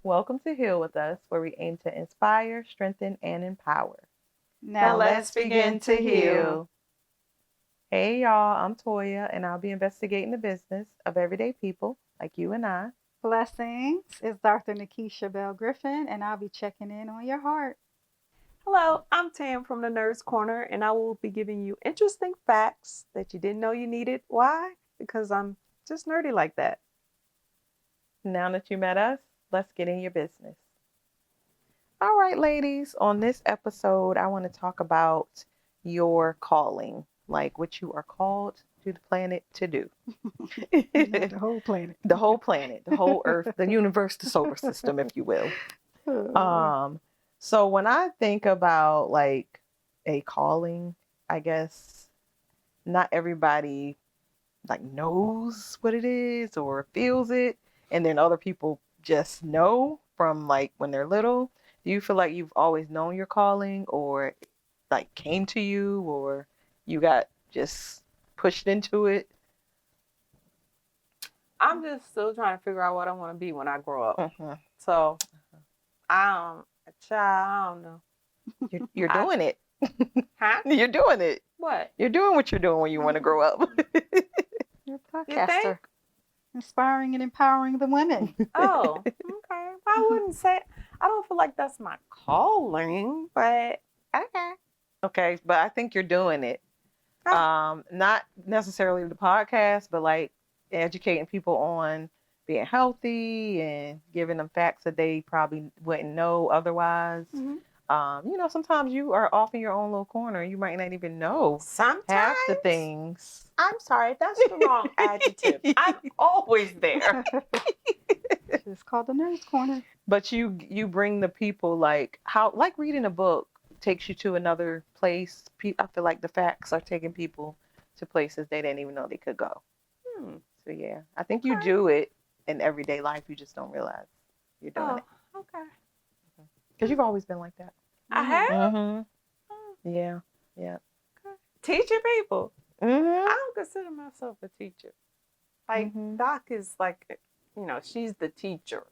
Welcome to Heal with Us, where we aim to inspire, strengthen, and empower. Now let's begin to heal. Hey, y'all, I'm Toya, and I'll be investigating the business of everyday people like you and I. Blessings. It's Dr. Nikkisha Bell-Griffin, and I'll be checking in on your heart. Hello, I'm Tam from the Nerd's Corner, and I will be giving you interesting facts that you didn't know you needed. Why? Because I'm just nerdy like that. Now that you met us, let's get in your business. All right, ladies, on this episode, I want to talk about your calling, like what you are called to the planet to do. The whole planet. The whole planet, the whole earth, the universe, the solar system, if you will. So when I think about like a calling, I guess not everybody like knows what it is or feels it, and then other people just know from like when they're little. Do you feel like you've always known your calling, or like came to you, or you got just pushed into it? I'm just still trying to figure out what I want to be when I grow up. Mhm. So, I don't know. You're doing it. Huh? You're doing it. What? You're doing what you're doing when you want to grow up. You're a You podcaster. think? Inspiring and empowering the women. Oh, okay. I wouldn't say, I don't feel like that's my calling, but okay. Okay, but I think you're doing it. Not necessarily the podcast, but like educating people on being healthy and giving them facts that they probably wouldn't know otherwise. Mm-hmm. Sometimes you are off in your own little corner. You might not even know Sometimes. half the things. I'm sorry, that's the wrong adjective. I'm always there. It's called the Nerd's Corner. But you bring the people like reading a book takes you to another place. I feel like the facts are taking people to places they didn't even know they could go. So yeah, I think you do it in everyday life. You just don't realize you're doing it. Okay. Because you've always been like that. I have? Mm-hmm. Yeah. Yeah. Okay. Teaching people. Mm-hmm. I don't consider myself a teacher. Like, Doc is like, she's the teacher.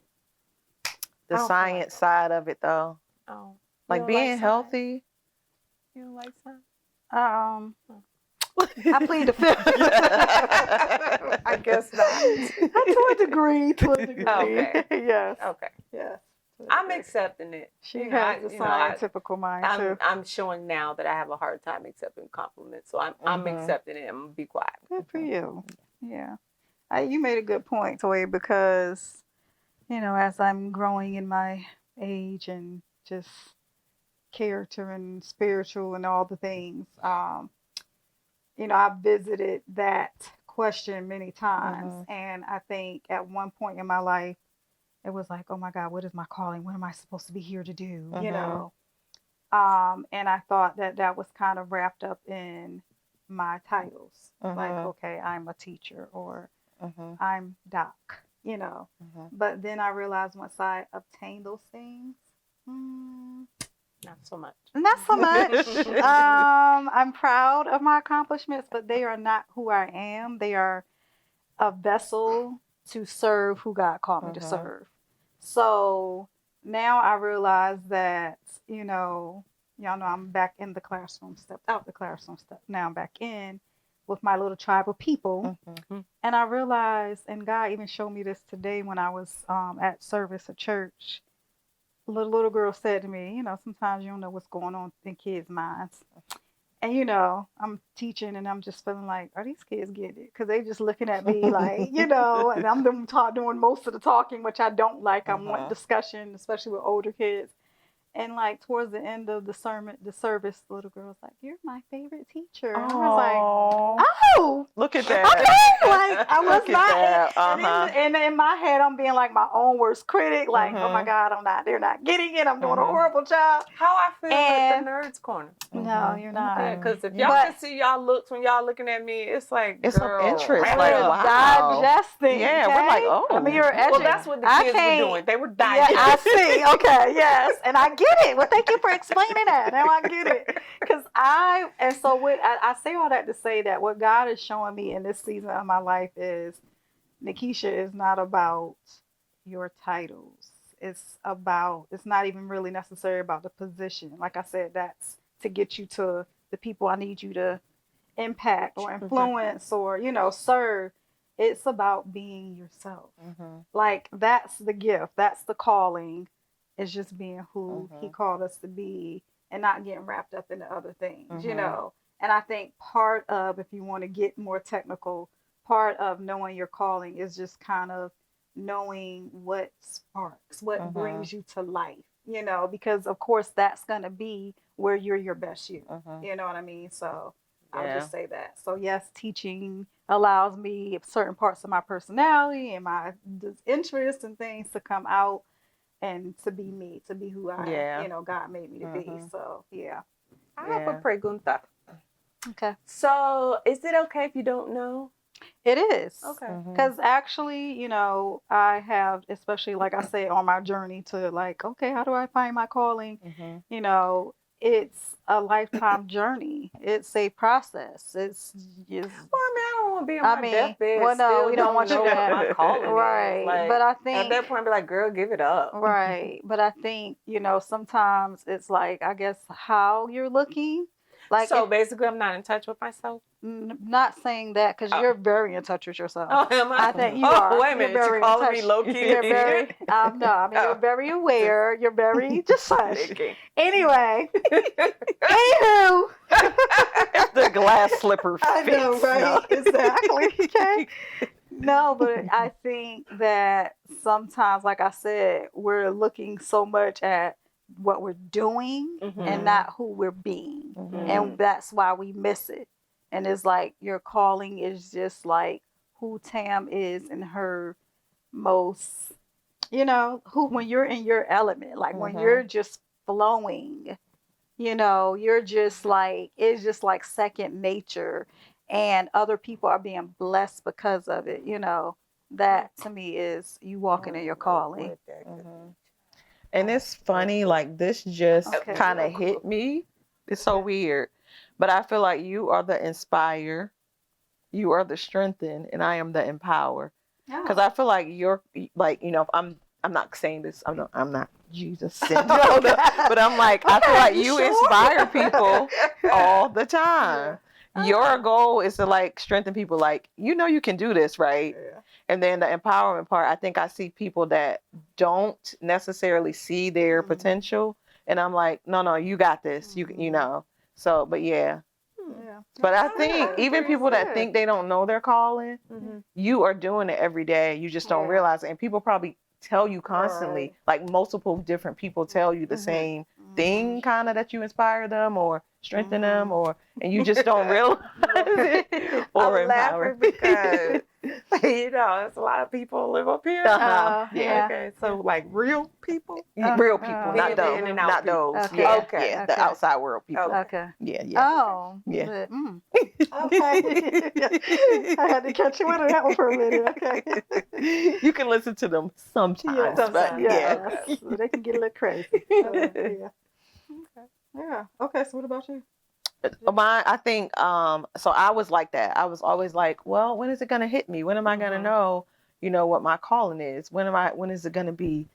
The science side of it, though. Oh. Like being healthy. You don't like science? I plead the fifth. I guess not. To a degree. Okay. Yes. Okay. Yes. I'm accepting it. She has a scientific mind too. I'm showing now that I have a hard time accepting compliments, so I'm accepting it. I'm gonna be quiet. Good for you. Yeah, you made a good point, Toya, because as I'm growing in my age and just character and spiritual and all the things, I've visited that question many times, and I think at one point in my life, it was like, oh my God, what is my calling? What am I supposed to be here to do? And I thought that was kind of wrapped up in my titles. Like, okay, I'm a teacher or I'm Doc, But then I realized once I obtained those things, not so much. Not so much. I'm proud of my accomplishments, but they are not who I am. They are a vessel to serve who God called me to serve. So now I realize that, y'all know I'm back in the classroom, stepped out the classroom, now I'm back in with my little tribe of people. And I realized, and God even showed me this today when I was at service at church. Little girl said to me, sometimes you don't know what's going on in kids' minds. And, I'm teaching and I'm just feeling like, are these kids getting it? Because they just looking at me like, and I'm doing most of the talking, which I don't like. I want discussion, especially with older kids. And like towards the end of the service, the little girl was like, "You're my favorite teacher." And I was like, "Oh, look at that!" Okay, like I was not. And in my head, I'm being like my own worst critic. Like, oh my God, they're not getting it. I'm doing a horrible job. How I feel at the Nerd's Corner. No, you're not. Yeah, because if y'all can see y'all looks when y'all looking at me, it's like it's girl, of interest. Like, wow, digesting. Yeah, okay? we're like, oh. I mean, you're edging. Well, that's what the kids were doing. They were digesting. Yeah, I see. Okay, yes, and I get it. Well, thank you for explaining that. Now I get it. Because I say all that to say that what God is showing me in this season of my life is Nikkisha is not about your titles. it's not even really necessary about the position. Like I said, that's to get you to the people I need you to impact or influence or, serve. It's about being yourself. Like, that's the gift. That's the calling. It's just being who he called us to be and not getting wrapped up into other things, And I think part of, if you want to get more technical, part of knowing your calling is just kind of knowing what sparks, what brings you to life, because of course that's going to be where you're your best you. You know what I mean? So I would just say that. So yes, teaching allows me certain parts of my personality and my interests and things to come out and to be me, to be who I, God made me to be. So yeah. I have a pregunta. Okay. So is it okay if you don't know? It is. Okay. Because actually, I have, especially like I say, on my journey to like, okay, how do I find my calling? It's a lifetime journey. It's a process. It's just. Well, I mean, I don't want to be on my deathbed. Well, no, we don't want you to to. My calling Right. is. Like, but I think. At that point, I'd be like, girl, give it up. Right. But I think, sometimes it's like, I guess, how you're looking. Like, so basically, I'm not in touch with myself. Not saying that, because you're very in touch with yourself. Oh, am I? I think you are. Wait a minute, you're calling me low key. You're very. No, I mean you're very aware. You're very just hush. Anyway, anywho, the glass slipper fits. I know, right? No. Exactly. Okay. No, but I think that sometimes, like I said, we're looking so much at what we're doing and not who we're being, and that's why we miss it. And it's like your calling is just like who Tam is in her most, who, when you're in your element, like when you're just flowing, you're just like, it's just like second nature, and other people are being blessed because of it. That to me is you walking in your calling. And it's funny, like this just kind of hit me. It's so weird. But I feel like you are the inspire, you are the strengthen, and I am the empower. Because I feel like you're like, if I'm not saying this, I'm not Jesus, but I'm like, I feel like you inspire people all the time. Your goal is to like strengthen people, like, you can do this, right? And then the empowerment part, I think I see people that don't necessarily see their potential, and I'm like, no, you got this, you. So, but yeah. But I think even people that think they don't know their calling, you are doing it every day. You just don't realize it. And people probably tell you constantly, like multiple different people tell you the same thing, kind of, that you inspire them or strengthen them, and you just don't realize it or I'm empower. laughing because there's a lot of people live up here. Yeah. Okay, so like real people, real people, not those, in and out not people. those. Okay. Yeah, Okay. yeah, the outside world people. Okay. Yeah. Oh. Yeah. Okay. I had to catch you into that one for a minute. Okay. You can listen to them sometimes. But Yeah. They can get a little crazy. Yeah. Yeah. Okay. So what about you? I think, so I was like that. I was always like, well, when is it going to hit me? When am I going to know, what my calling is? When is it going to be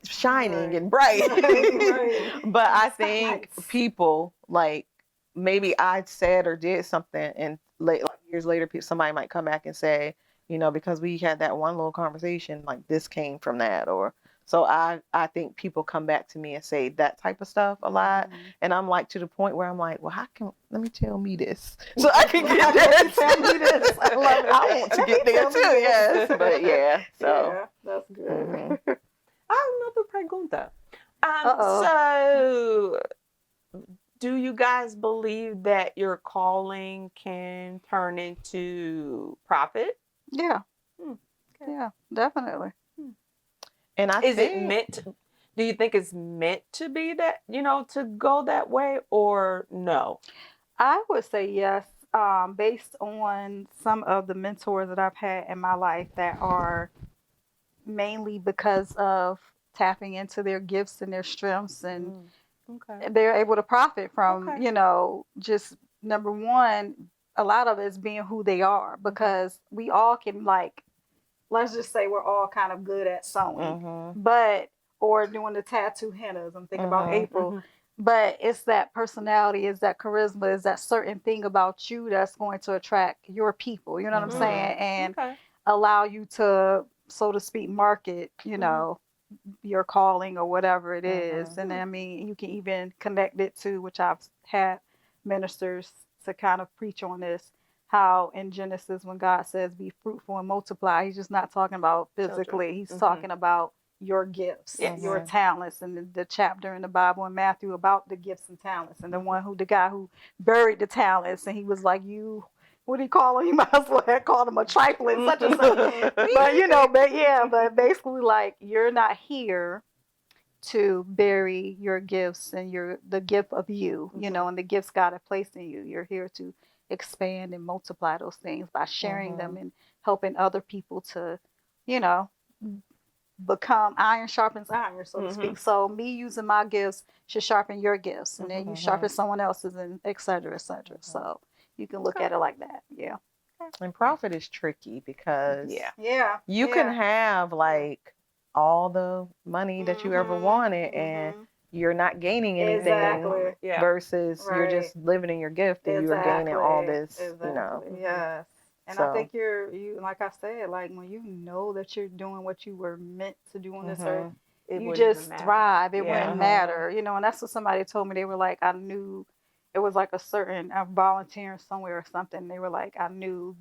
shining and bright? Right. But I think people, like, maybe I said or did something, and like years later, somebody might come back and say, because we had that one little conversation, like this came from that, or so I think people come back to me and say that type of stuff a lot, and I'm like, to the point where I'm like, well, let me tell me this so I can get this. Tell me this. I love it. I want to get there too. Yes, but yeah. So yeah, that's good. I have another pregunta. So, do you guys believe that your calling can turn into profit? Yeah. Yeah, definitely. And do you think it's meant to be that, to go that way, or no? I would say yes, based on some of the mentors that I've had in my life that are mainly because of tapping into their gifts and their strengths, and they're able to profit from, just number one, a lot of it is being who they are, because we all can, like, let's just say we're all kind of good at sewing, but or doing the tattoo hennas. I'm thinking about Mhm. April. But it's that personality, it's that charisma, it's that certain thing about you that's going to attract your people. You know what I'm saying? And Okay. allow you to, so to speak, market, your calling or whatever it is. Mhm. And I mean, you can even connect it to, which I've had ministers to kind of preach on this, how in Genesis, when God says be fruitful and multiply, he's just not talking about physically, he's talking about your gifts, your Yes. talents. And the chapter in the Bible in Matthew about the gifts and talents, and the guy who buried the talents, and he was like, you, what do you call him? You might as well have called him a trifling such and such. But basically, like, you're not here to bury your gifts and the gift of you, and the gifts God has placed in you. You're here to expand and multiply those things by sharing them and helping other people to, you know, become iron sharpens iron, so to speak. So me using my gifts should sharpen your gifts, and then you sharpen someone else's, and et cetera, et cetera. So you can look at it like that. Yeah. And profit is tricky because Yeah. you can have like all the money that you ever wanted and you're not gaining anything Exactly. versus you're Right. just living in your gift and you're gaining all this, Yes. And I think you like I said, like when you know that you're doing what you were meant to do on this earth, you just thrive. It wouldn't matter, and that's what somebody told me. They were like, I knew it was like a certain, I'm volunteering somewhere or something. They were like, I knew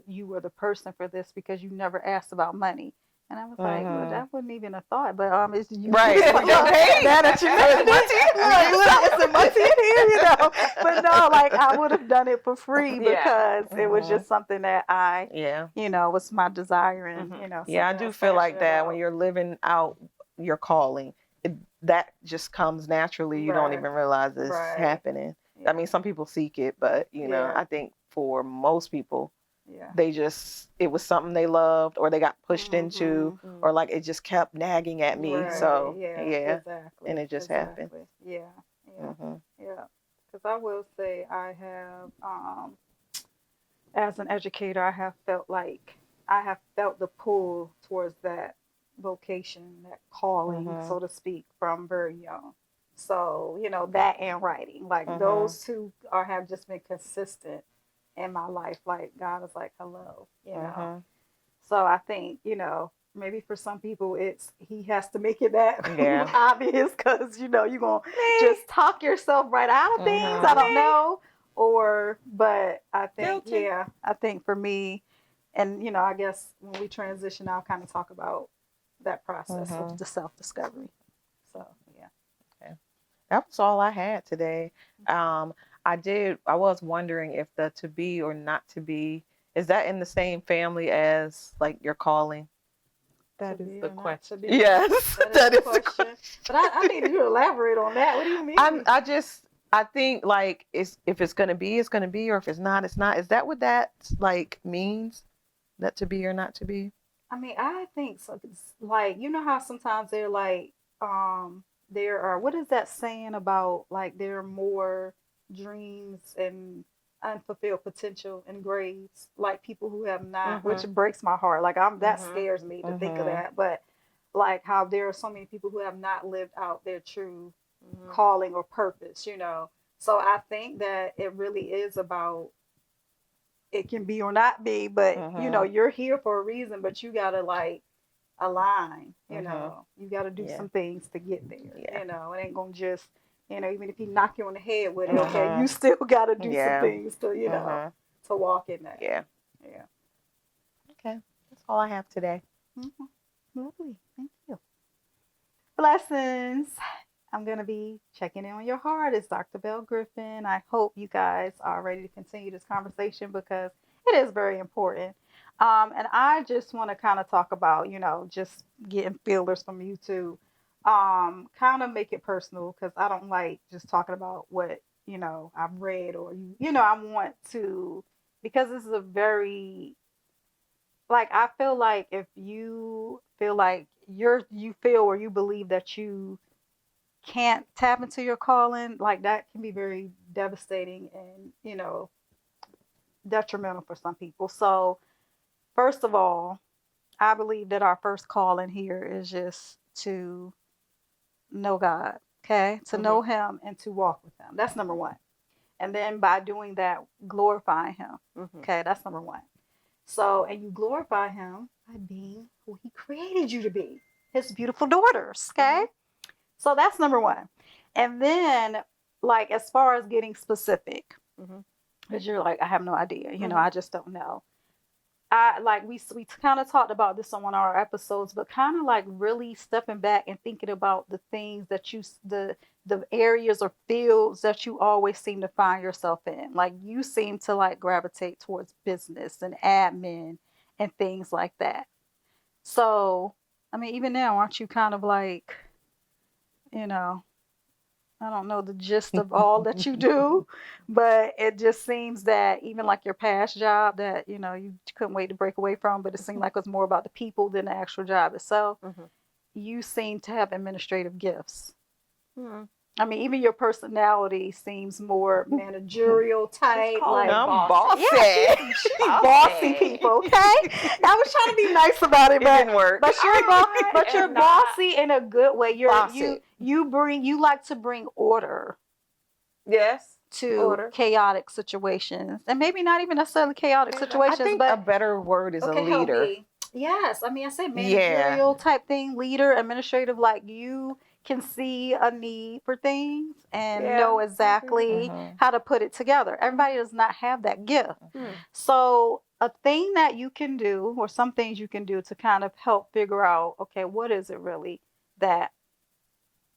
you were the person for this because you never asked about money. And I was like, well, that wasn't even a thought, but it's you. Right. We get paid. Now that you mentioned it, it's money in here, But no, like I would have done it for free because it was just something that I, was my desire, and I do feel like that when you're living out your calling, that just comes naturally. You don't even realize it's happening. I mean, some people seek it, but I think for most people, it was something they loved or they got pushed into, or like it just kept nagging at me. So exactly. And it just happened. Yeah. Because I will say I have, as an educator, I have felt the pull towards that vocation, that calling, so to speak, from very young. So, that and writing, like those two have just been consistent in my life. Like God is like, hello, So I think, maybe for some people he has to make it that obvious because, you're going to just talk yourself right out of things. I don't know. But I think, I think for me, and, I guess when we transition, I'll kind of talk about that process of the self-discovery. So, yeah. Okay. That was all I had today. I was wondering if the to be or not to be, is that in the same family as like your calling? That is the question. Yes, that is the question. But I need you to elaborate on that. What do you mean? I think like if it's gonna be, it's gonna be, or if it's not, it's not. Is that what that like means? That to be or not to be? I mean, I think so. It's like, how sometimes they're like, there are, what is that saying about like there are more dreams and unfulfilled potential in graves, like people who have not, which breaks my heart. Like that scares me to think of that. But like how there are so many people who have not lived out their true calling or purpose, So I think that it really is about, it can be or not be, but you're here for a reason, but you gotta like align, you gotta do some things to get there. It ain't gonna just, even if he knock you on the head with it, okay, you still gotta do some things to, to walk in that. Yeah. Okay, that's all I have today. Lovely, thank you. Blessings. I'm going to be checking in on your heart. It's Dr. Bell-Griffin. I hope you guys are ready to continue this conversation because it is very important. And I just want to kind of talk about, just getting feelers from you too. Kind of make it personal because I don't like just talking about what, I've read or, I want to, because this is a very, like, I feel like if you feel like you feel or you believe that you can't tap into your calling, like that can be very devastating and, detrimental for some people. So first of all, I believe that our first calling here is just to know God, okay? To know him and to walk with him. That's number one. And then by doing that, glorifying him. Okay, that's number one. So, and you glorify him by being who he created you to be, his beautiful daughters. Okay. So that's number one. And then, like, as far as getting specific, because you're like, I have no idea, you know, I just don't know. I like we kind of talked about this on one of our episodes, but kind of like really stepping back and thinking about the things that the areas or fields that you always seem to find yourself in. Like you seem to like gravitate towards business and admin and things like that. So, I mean, even now, aren't you kind of like, you know, I don't know the gist of all that you do, but it just seems that even like your past job that, you know, you couldn't wait to break away from, but it seemed like it was more about the people than the actual job itself. You seem to have administrative gifts. I mean, even your personality seems more managerial type. Like I'm bossy. Yeah, she's bossy people. Okay, I was trying to be nice about it, but it didn't work. But you're bossy in a good way. You like to bring order. Yes. To chaotic situations, and maybe not even necessarily chaotic situations. I think but a better word is a leader. Yes, I mean I say managerial type thing, leader, administrative. Like you can see a need for things and know exactly how to put it together. Everybody does not have that gift. So a thing that you can do, or some things you can do to kind of help figure out, okay, what is it really that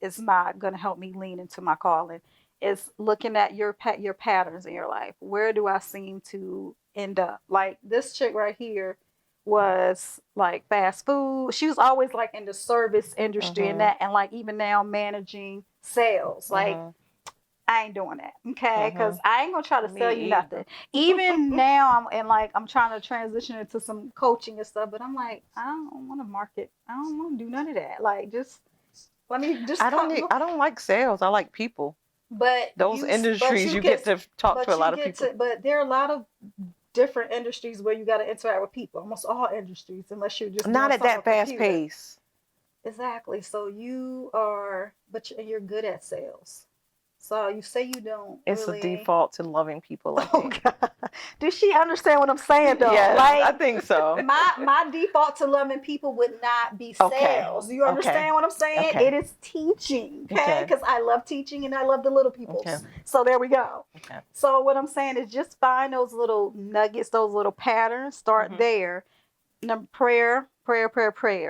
is not going to help me lean into my calling, is looking at your patterns in your life. Where do I seem to end up? Like this chick right here was like fast food. She was always like in the service industry and that, and like even now managing sales. Like I ain't doing that, okay? Because I ain't gonna try to sell you nothing. Even now, I'm trying to transition into some coaching and stuff, but I'm like, I don't want to market. I don't want to do none of that. Like, just let me just. I don't like sales. I like people. But those industries, you get to talk to a lot of people. But there are a lot of different industries where you got to interact with people. Almost all industries, unless you're just not at that fast pace. Exactly. So you are, you're good at sales. So you say you don't. It's a default to loving people. I think. God. Does she understand what I'm saying though? Yes, like, I think so. My default to loving people would not be sales. Do you understand what I'm saying? Okay. It is teaching. Okay. Because I love teaching and I love the little people. So there we go. So what I'm saying is just find those little nuggets, those little patterns. Start there. Prayer,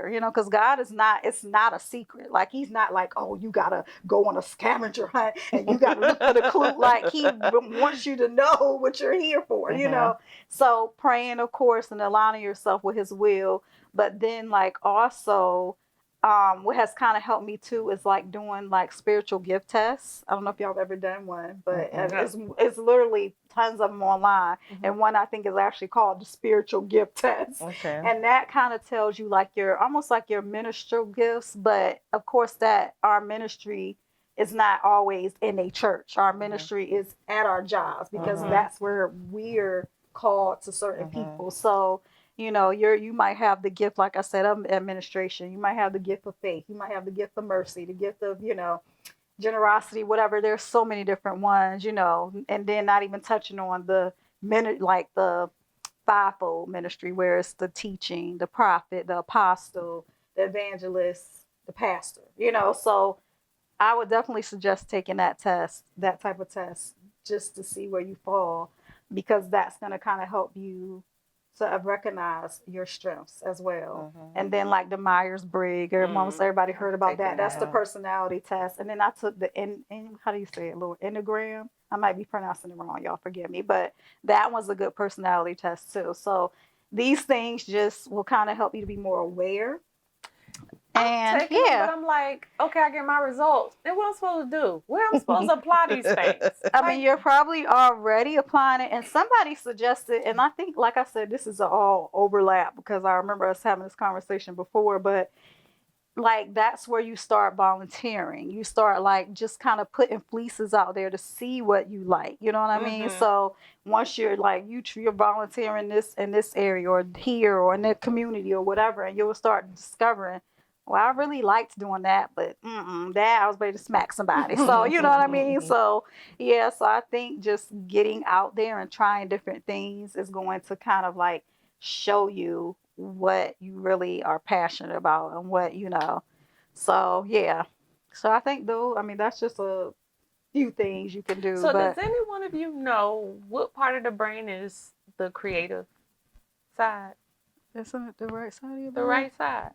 you know, because God is not, it's not a secret. Like he's not like, oh, you gotta go on a scavenger hunt and you gotta look for the clue. Like he wants you to know what you're here for, you know. So praying, of course, and aligning yourself with his will. But then like also what has kind of helped me too is like doing like spiritual gift tests. I don't know if y'all have ever done one, but it's literally tons of them online. And one I think is actually called the spiritual gift test. And that kind of tells you like almost like your ministerial gifts. But of course that our ministry is not always in a church. Our ministry is at our jobs because that's where we're called to certain people. So you know, you might have the gift, like I said, of administration. You might have the gift of faith. You might have the gift of mercy, the gift of, you know, generosity, whatever. There's so many different ones, you know, and then not even touching on the like the fivefold ministry, where it's the teaching, the prophet, the apostle, the evangelist, the pastor, you know. So I would definitely suggest taking that test, that type of test, just to see where you fall, because that's going to kind of help you to recognize your strengths as well. And then like the Myers-Briggs, almost everybody heard about that. That's the personality test. And then I took the how do you say it, Lord? Enneagram. I might be pronouncing it wrong. Y'all forgive me. But that was a good personality test too. So these things just will kind of help you to be more aware. And but I'm like, okay, I get my results. Then what am I supposed to do? Where am I supposed to apply these things? I mean, you're probably already applying it. And somebody suggested, and I think, like I said, this is all overlap because I remember us having this conversation before, but like that's where you start volunteering. You start like just kind of putting fleeces out there to see what you like. You know what I mean? So once you're like you're volunteering in this area or here or in the community or whatever, and you'll start discovering, well, I really liked doing that, but that I was ready to smack somebody. So, you know what I mean? So, yeah, so I think just getting out there and trying different things is going to kind of like show you what you really are passionate about and what, you know. So, yeah. So I think though, I mean, that's just a few things you can do, So but does any one of you know what part of the brain is the creative side? isn't it the right side of your The brain? right side.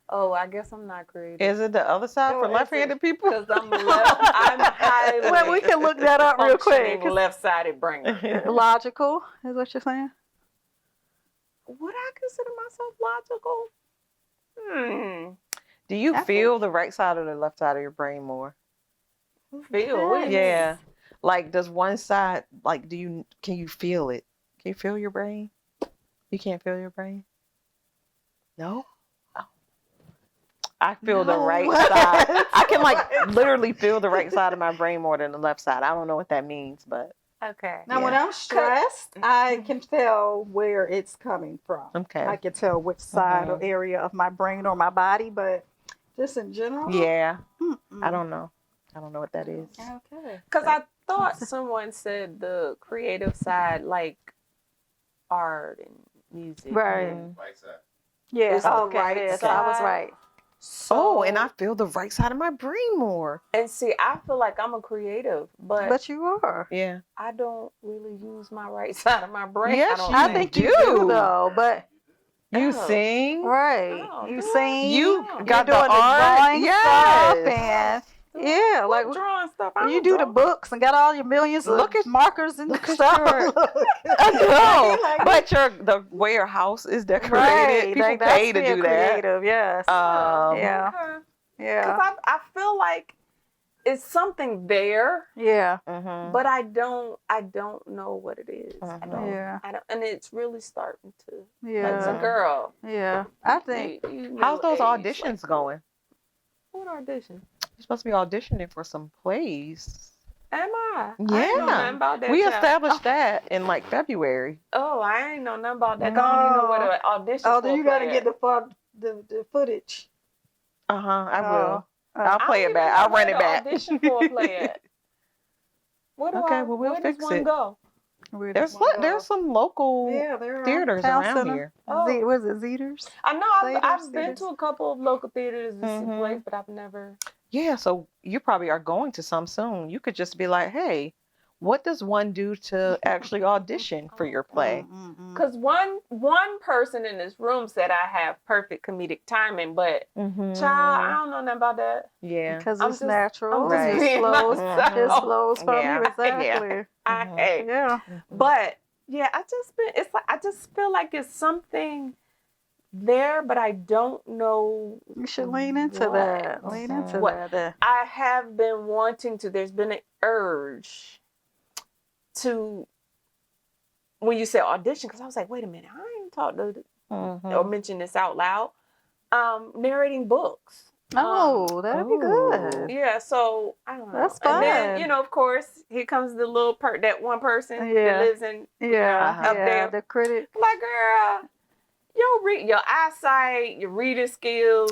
Oh, I guess I'm not creative. Is it the other side for Or is left-handed people? Because I'm highly Well, we can look that up real quick. functioning left-sided brain. Logical is what you're saying? Would I consider myself logical? Do you I feel the right side or the left side of your brain more? Feel. What do you mean? Yeah. Like, does one side, like, can you feel it? Can you feel your brain? You can't feel your brain? No? Oh. I feel the No. right side. I can, like, literally feel the right side of my brain more than the left side. I don't know what that means, but. Okay. Now, when I'm stressed, I can tell where it's coming from. Okay. I can tell which side or area of my brain or my body, but just in general. Yeah. I don't know. I don't know what that is. Okay. Because I thought someone said the creative side, like art and music. Right. Right side. Yeah. It's the Okay. right Yes, I was side. right. So, And I feel the right side of my brain more. And see, I feel like I'm a creative, but you are. Yeah. I don't really use my right side of my brain. Yes, I think you do though, but You Oh. sing. right. Oh, You do I? sing. You You're got doing the art. drawing stuff Yes. and yeah, What like drawing stuff. I you don't do the draw. books and got all your millions Look of at- markers and look at stuff. your- Look. I know, Like, but the way your house is decorated, right, people like, that's pay to being do that. creative, yes. Yeah. Okay. Yeah. Because I feel like it's something there, Yeah. Mhm. but I don't know what it is. I Mhm. don't. Yeah. I don't, and it's really starting to. Yeah. Like, so girl, Yeah. I think you How's those middle-aged, auditions like, going? What audition? You're supposed to be auditioning for some plays. Am I? I ain't know Yeah. nothing about that. We child. established that in like February. Oh, I ain't know nothing about that. I don't even know what an audition. oh, for then you a gotta play get at. the footage. I will. Oh. I'll play I it don't back. even I'll know run where it to back. Audition for a play at. What do Okay, I, well, we'll where fix does one it. go? There's some local there are. theaters Town around Center. here. Oh. Was it Zeters? I know I've Theaters, been theaters. to a couple of local theaters and some Mhm. plays, but I've never. Yeah, so you probably are going to some soon. You could just be like, hey, what does one do to actually audition for your play? Because one person in this room said I have perfect comedic timing, but child, I don't know nothing about that. Yeah. Because I'm it's just- natural. I'm just It being flows. myself. It flows from Yeah. you. Exactly. I Mhm. hate. Yeah. But yeah, it's like I just feel like it's something there, but I don't know. You should lean into What? that. Lean into What? that. I have been wanting to. There's been an urge to, when you said audition, because I was like, wait a minute, I ain't talked to or mentioned this out loud. Narrating books. Oh, that'd be good. Yeah, so I don't know. That's And then, fun. of course, here comes the little that one person Yeah. that lives in Yeah. Uh-huh. Up there. The critic. like, girl, your eyesight, your reading skills,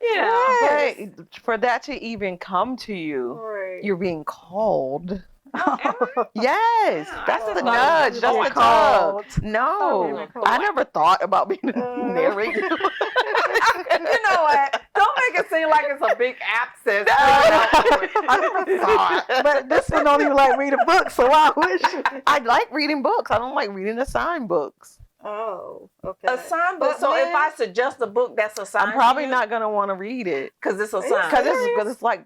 But for that to even come to you, Right. you're being called. Oh, am I? Yes, Yeah, that's I the thought nudge. you That's were the called. tug. No, you were I called. never thought about being a narrator. You know what? Don't make it seem like it's a big abscess. I never thought. But this one don't even like read a book, so why would you? I like reading books. I don't like reading assigned books. Oh, okay. Assigned book. But So if then- I suggest a book that's assigned, I'm probably not gonna want to read it because it's you assigned. because it's like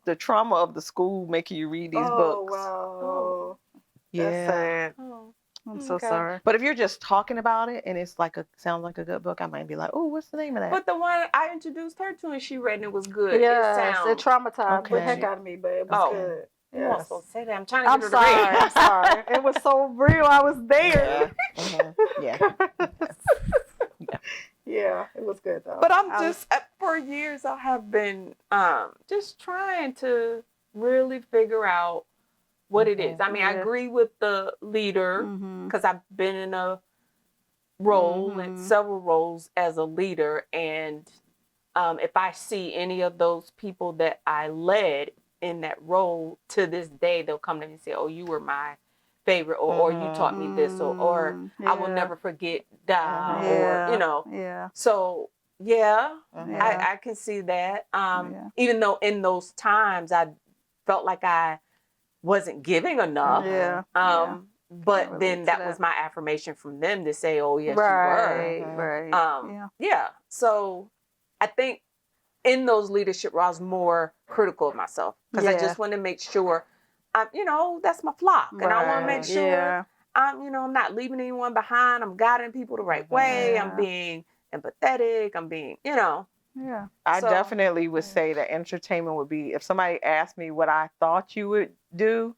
the trauma of the school making you read these books. Wow. Yeah. That's sad. Oh. I'm so Okay. sorry. But if you're just talking about it and it's like sounds like a good book, I might be like, oh, what's the name of that? But the one I introduced her to and she read and it was good. Yes, It it sounds. traumatized the Okay. heck out of me, but it was Oh. good. You weren't Yes. supposed to say that. I'm trying to I'm get her to sorry. read. I'm sorry. It was so real. I was there. Yeah. Yeah, it was good though. But I'm I just for years I have been just trying to really figure out what it is. I mean, I Yeah. agree with the leader Mhm. because I've been in a role and Mhm. several roles as a leader, and if I see any of those people that I led in that role to this day, they'll come to me and say, "Oh, you were my favorite," or you taught me this, or I will never forget that, or Yeah. So yeah, Yeah. I can see that. Even though in those times I felt like I wasn't giving enough. But then that was my affirmation from them to say, "Oh, yes, you were." Right. So I think in those leadership roles, I was more critical of myself because I just want to make sure, that's my flock, and I want to make sure I'm not leaving anyone behind. I'm guiding people the right way. I'm being empathetic. I'm being, I definitely would say that entertainment would be, if somebody asked me what I thought you would do,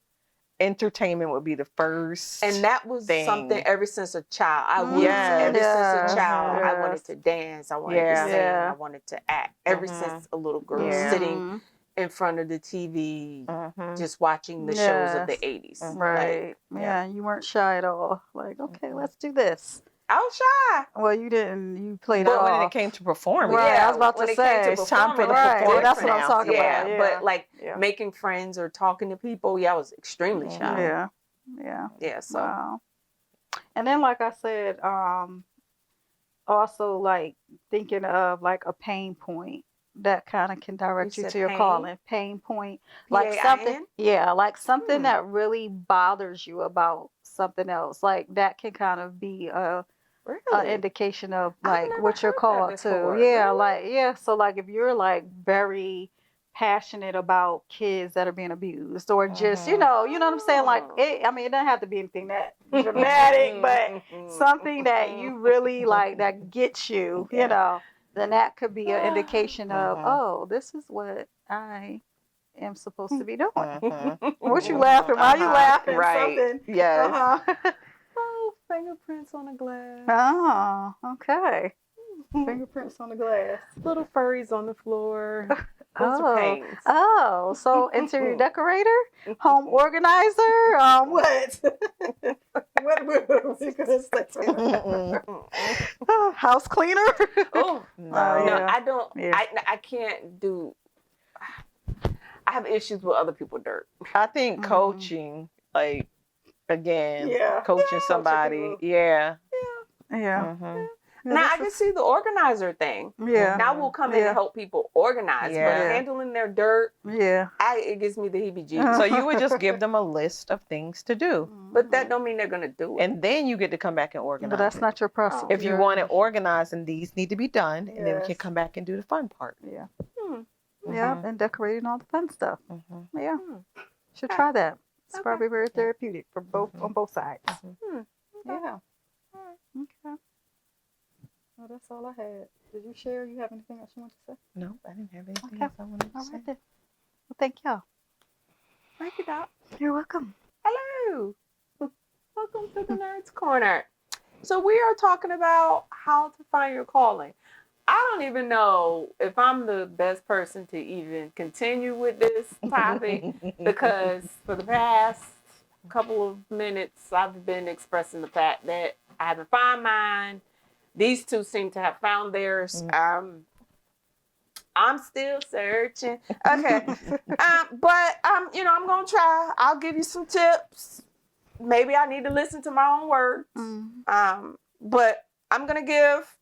entertainment would be the first. And that was something ever since a child. Ever since a child, I wanted to dance. I wanted to sing. I wanted to act. Ever since a little girl, sitting in front of the TV, just watching the shows of the 80s. Right. You weren't shy at all. Like, okay, let's do this. I was shy. Well, you didn't. You played but it when off. it came to performing, Right, I was about to say, it's time for the performance. That's what I'm talking about. But like making friends or talking to people, I was extremely shy. Yeah. So. Wow. And then, like I said, also like thinking of like a pain point that kind of can direct you to your calling. Pain point, like something. Yeah, like something that really bothers you about something else. Like that can kind of be an indication of like what you're called to. Yeah, so like if you're like very passionate about kids that are being abused, or just you know what I'm saying, like it doesn't have to be anything that dramatic, but something that you really like that gets you, then that could be an indication of, oh, this is what I am supposed to be doing. What you laughing? Why you laughing? Right. Something. Yes. Oh, fingerprints on the glass. Oh, okay. Fingerprints on the glass. Little furries on the floor. Those are pains. Oh, so interior decorator, home organizer, what? What are we gonna say? House cleaner? Oh no, I don't. I can't do. I have issues with other people's dirt. I think coaching, like again, coaching somebody, Yeah. Now I can see the organizer thing. Yeah. Now we'll come in and help people organize, but handling their dirt, it gives me the heebie-jeebies. So you would just give them a list of things to do, but that don't mean they're gonna do it. and then you get to come back and organize. But that's not your process. If you want it organized, and these need to be done, and then we can come back and do the fun part. Yeah, and decorating all the fun stuff. Should try that. It's probably very therapeutic for both on both sides. Yeah. Okay. Well, that's all I had. Did you share? You have anything else you want to say? No, I didn't have anything else I wanted to say. Right then. Well, thank y'all. Thank you, Doc. You're welcome. Hello. Welcome to the Nerd's Corner. So we are talking about how to find your calling. I don't even know if I'm the best person to even continue with this topic because for the past couple of minutes, I've been expressing the fact that I haven't found mine. These two seem to have found theirs. I'm still searching. Okay. But I'm going to try. I'll give you some tips. Maybe I need to listen to my own words. But I'm going to give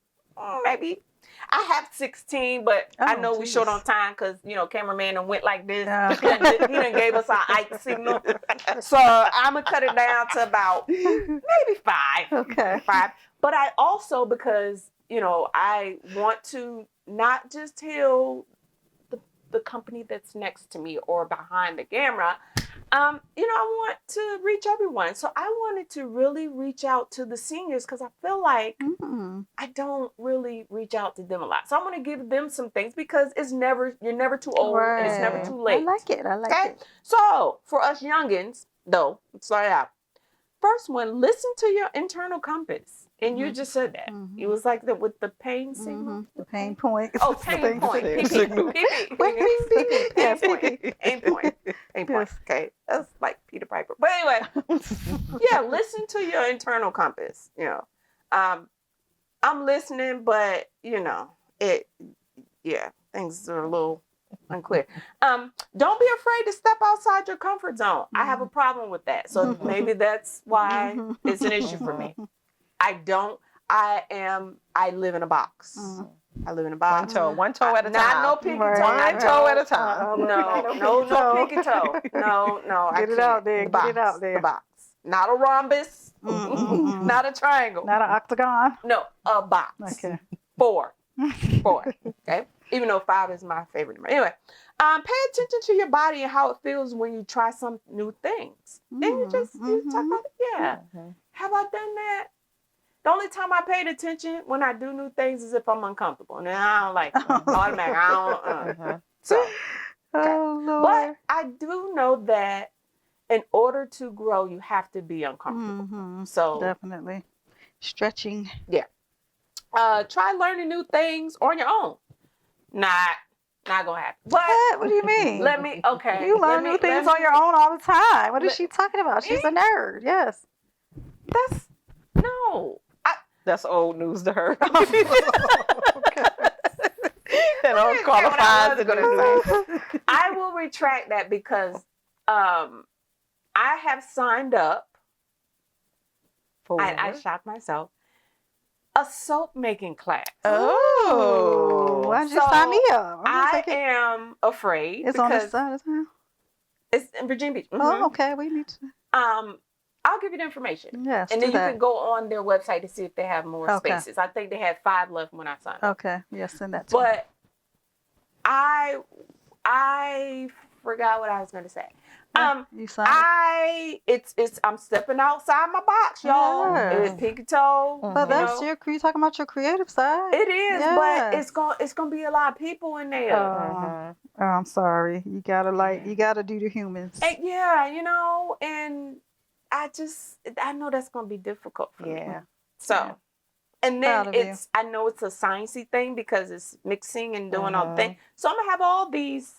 maybe. I have 16, but I know we short on time because, cameraman done went like this. He done gave us our Ike signal. So I'm going to cut it down to about maybe 5. Okay. 5. But I also, because, I want to not just heal the company that's next to me or behind the camera, I want to reach everyone. So I wanted to really reach out to the seniors because I feel like I don't really reach out to them a lot. So I want to give them some things because you're never too old and it's never too late. I like it. So for us youngins, though, let's start out. First one, listen to your internal compass. And you just said that. It was like with the pain signal. The pain point. Oh, pain point. Pain point. Okay. That's like Peter Piper. But anyway, listen to your internal compass. I'm listening, but yeah, things are a little unclear. Don't be afraid to step outside your comfort zone. I have a problem with that. So maybe that's why it's an issue for me. I live in a box. I live in a box. One toe at a time. Not no pinky toe. One toe at a time. No pinky toe. No. Get it out there. Get it out there. The box. Not a rhombus. Not a triangle. Not an octagon. No, a box. Okay. 4. Okay. Even though 5 is my favorite number. Anyway, pay attention to your body and how it feels when you try some new things. Then you talk about it. Yeah. Have I done that? The only time I paid attention when I do new things is if I'm uncomfortable. And I don't like automatic. I don't. So, okay. Oh, Lord. But I do know that in order to grow, you have to be uncomfortable. So definitely stretching. Yeah. Try learning new things on your own. Not gonna happen. What do you mean? You learn new things on your own all the time. What is she talking about? She's a nerd. Yes. That's old news to her. That don't qualify as good news. I will retract that because I have signed up. For I shocked myself. A soap making class. Oh, why did you sign me up? I am afraid. It's on the side of town. It's in Virginia Beach. Oh, okay. We need to. I'll give you the information. Yes, and then you can go on their website to see if they have more Okay. spaces. I think they had 5 left when I signed up. Okay. Yes, send that to me. But I forgot what I was going to say. You signed I'm stepping outside my box, y'all. Yes. It's pinky toe. But that's you talking about your creative side. It is, Yes. but it's gonna be a lot of people in there. Oh, I'm sorry. You gotta do the humans. And yeah, and I know that's gonna be difficult for me. So, and then I know it's a sciencey thing because it's mixing and doing all the things. So I'm gonna have all these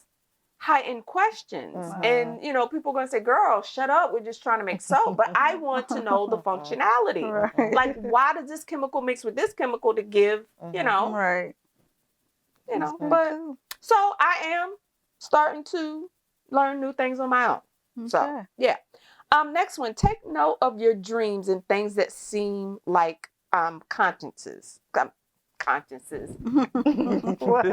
heightened questions, and people are gonna say, "Girl, shut up. We're just trying to make soap." But I want to know the functionality. Right. Like, why does this chemical mix with this chemical to give? Right. But cool. so I am starting to learn new things on my own. Okay. So yeah. Next one, take note of your dreams and things that seem like consciences. Consciences. What?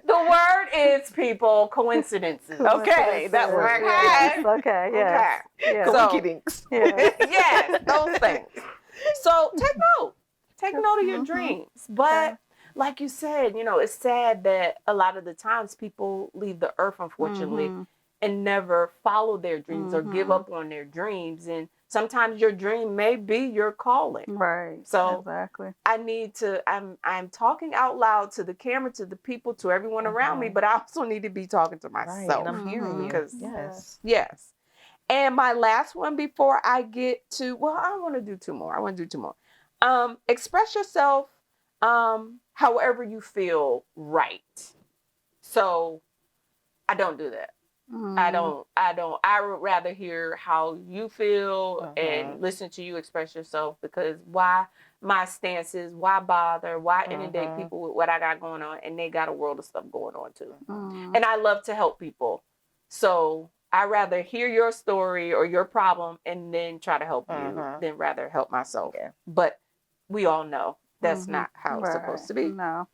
The word is, people, coincidences. Okay, that works. Okay, yes. Okay. Yes. Coinkydinks. Yes, those things. So take note. Take note of your dreams. But like you said, it's sad that a lot of the times people leave the earth, unfortunately, and never follow their dreams or give up on their dreams. And sometimes your dream may be your calling. Right. So exactly. I'm talking out loud to the camera, to the people, to everyone around me, but I also need to be talking to myself. Right, and I'm hearing you. Because Yes. And my last one before I get to, I want to do 2 more. Express yourself however you feel right. So I don't do that. I don't. I would rather hear how you feel and listen to you express yourself, because why my stance is, why bother? Why inundate people with what I got going on? And they got a world of stuff going on too. And I love to help people. So I rather hear your story or your problem and then try to help you than rather help myself. Yeah. But we all know that's not how it's supposed to be. No.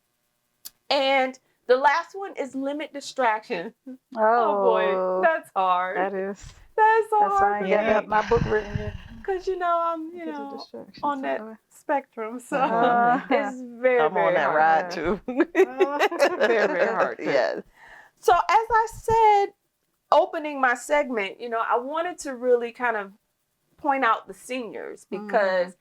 And the last one is limit distraction. Oh boy, that's hard. That is. That's hard. That's why I got my book written yet. Because I'm on that spectrum, so it's very, I'm very on that hard. ride too. Very, very hard. Yes. So as I said, opening my segment, I wanted to really kind of point out the seniors, because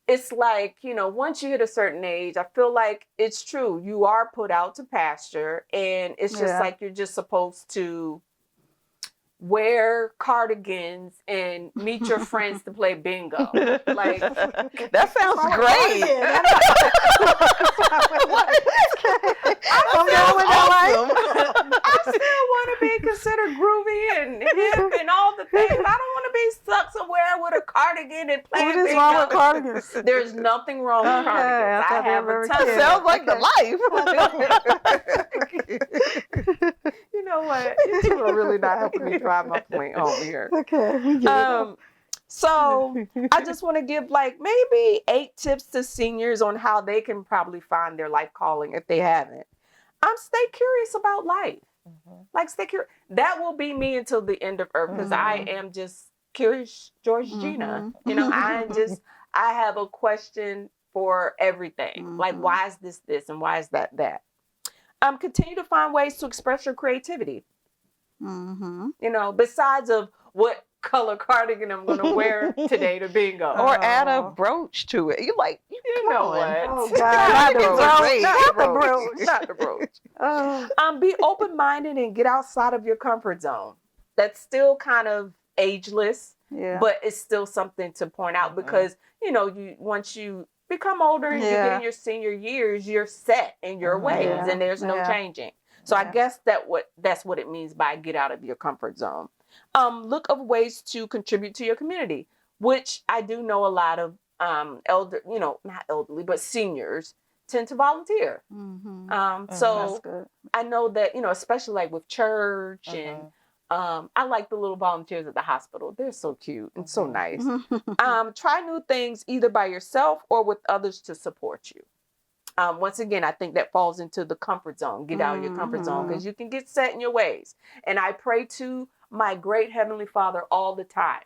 it's like, once you hit a certain age, I feel like it's true. You are put out to pasture, and it's just like you're just supposed to wear cardigans and meet your friends to play bingo. Like, that sounds great. I still want to be considered groovy and hip and all the things. I don't want to be stuck somewhere with a cardigan and playing bingo. wrong with cardigans. There's nothing wrong with Okay, cardigans. I I thought they have were a very ton. cute. Sounds like the life. You know what? You two are really not helping me drive my point home here. Okay, we get it. So I just want to give like maybe 8 tips to seniors on how they can probably find their life calling if they haven't. Stay curious about life. Like stay curious. That will be me until the end of earth because I am just curious, Georgina. You know, I have a question for everything. Like why is this and why is that? Continue to find ways to express your creativity. You know, besides of what color cardigan I'm going to wear today to bingo. Or add a brooch to it. You know what? Oh, God. Not the brooch. Not the brooch. Be open-minded and get outside of your comfort zone. That's still kind of ageless, but it's still something to point out because, you know, once you become older and you get in your senior years, you're set in your ways and there's no changing. So I guess that's what it means by get out of your comfort zone. Look of ways to contribute to your community, which I do know a lot of not elderly, but seniors tend to volunteer. So I know that, you know, especially like with church and I like the little volunteers at the hospital. They're so cute and so nice. Try new things either by yourself or with others to support you. Once again, I think that falls into the comfort zone. Get out of your comfort zone because you can get set in your ways. And I pray to my great Heavenly Father all the time.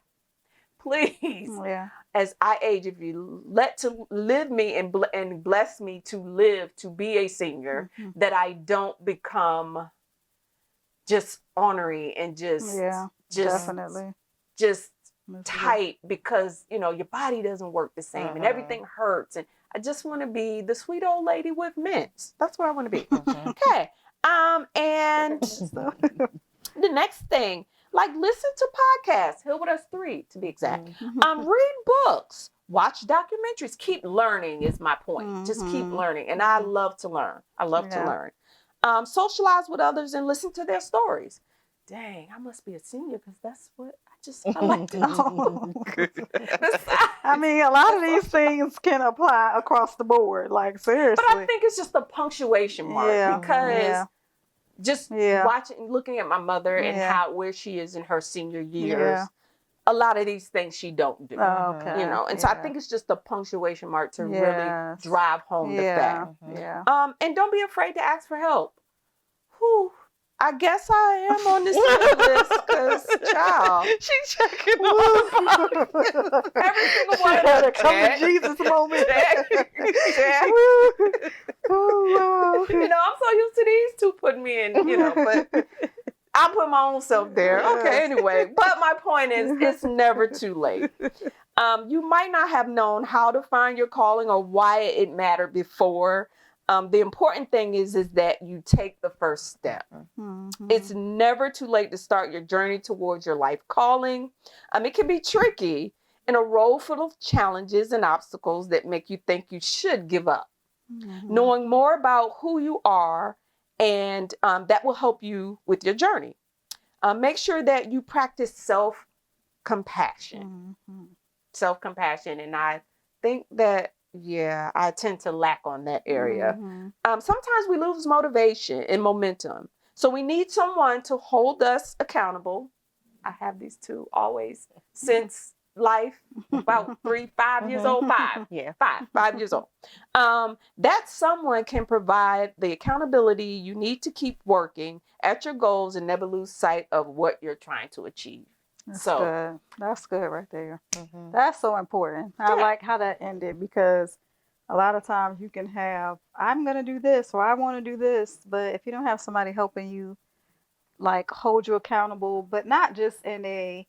Please, as I age, if you live me and bless me to live to be a senior, that I don't become just ornery and just tight because, you know, your body doesn't work the same and everything hurts. And I just want to be the sweet old lady with mints. That's what I want to be. Okay. And the next thing, like listen to podcasts. Here with us 3 to be exact. Read books. Watch documentaries. Keep learning is my point. Just keep learning. And I love to learn. I love to learn. Socialize with others and listen to their stories. Dang, I must be a senior because that's what I like to do. I mean, a lot of these things can apply across the board. Like, seriously. But I think it's just the punctuation mark because just watching, looking at my mother and where she is in her senior years, a lot of these things she don't do. You know, and so I think it's just the punctuation mark to really drive home the fact. And don't be afraid to ask for help. Whew. I guess I am on this list because, child, she's checking off every single one of them. Come to Jesus moment. Oh, wow. You know, I'm so used to these 2 putting me in, you know, but I'll put my own self there. Okay, anyway. But my point is, it's never too late. You might not have known how to find your calling or why it mattered before. The important thing is that you take the first step. It's never too late to start your journey towards your life calling. It can be tricky in a role full of challenges and obstacles that make you think you should give up. Knowing more about who you are and that will help you with your journey. Make sure that you practice self-compassion. Self-compassion. And I think that I tend to lack on that area. Sometimes we lose motivation and momentum. So we need someone to hold us accountable. I have these 2 always since life, about 5 years old, 5. 5 years old. That someone can provide the accountability you need to keep working at your goals and never lose sight of what you're trying to achieve. That's good right there. That's so important. I like how that ended because a lot of times you can have, I'm going to do this or I want to do this. But if you don't have somebody helping you, like hold you accountable, but not just in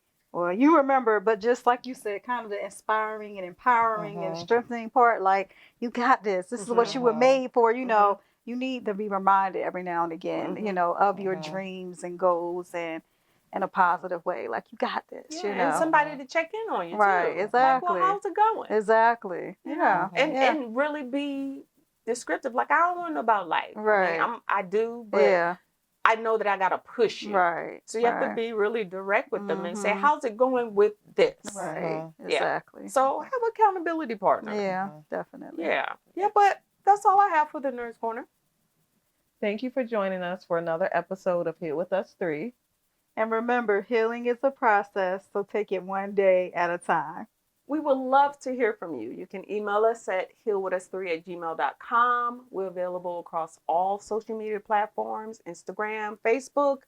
you remember, but just like you said, kind of the inspiring and empowering and strengthening part, like you got this. This is what you were made for, you know. You need to be reminded every now and again, you know, of your dreams and goals and in a positive way. Like, you got this, you know. And somebody to check in on you, right, too. Exactly. Like, well, how's it going? Exactly. Yeah. And really be descriptive. Like, I don't want to know about life. Right. I mean, I do, but I know that I got to push you. Right. So you have to be really direct with them and say, how's it going with this? Right. Yeah. Exactly. So have an accountability partner. Yeah, definitely. Yeah. Yeah, but that's all I have for the Nurse Corner. Thank you for joining us for another episode of Here With Us 3. And remember, healing is a process, so take it one day at a time. We would love to hear from you. You can email us at healwithus3@gmail.com. We're available across all social media platforms, Instagram, Facebook,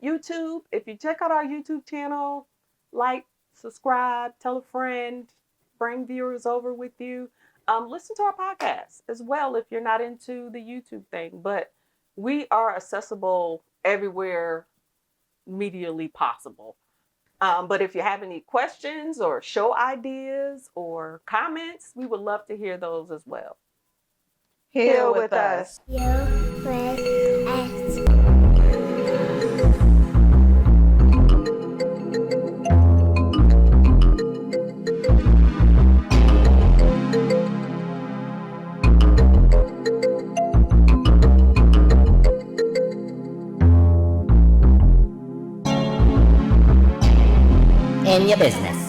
YouTube. If you check out our YouTube channel, like, subscribe, tell a friend, bring viewers over with you. Listen to our podcast as well if you're not into the YouTube thing. But we are accessible everywhere medially possible. But if you have any questions or show ideas or comments, we would love to hear those as well. Heal with us. Heal with us. In your business.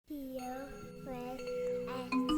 Heal with us.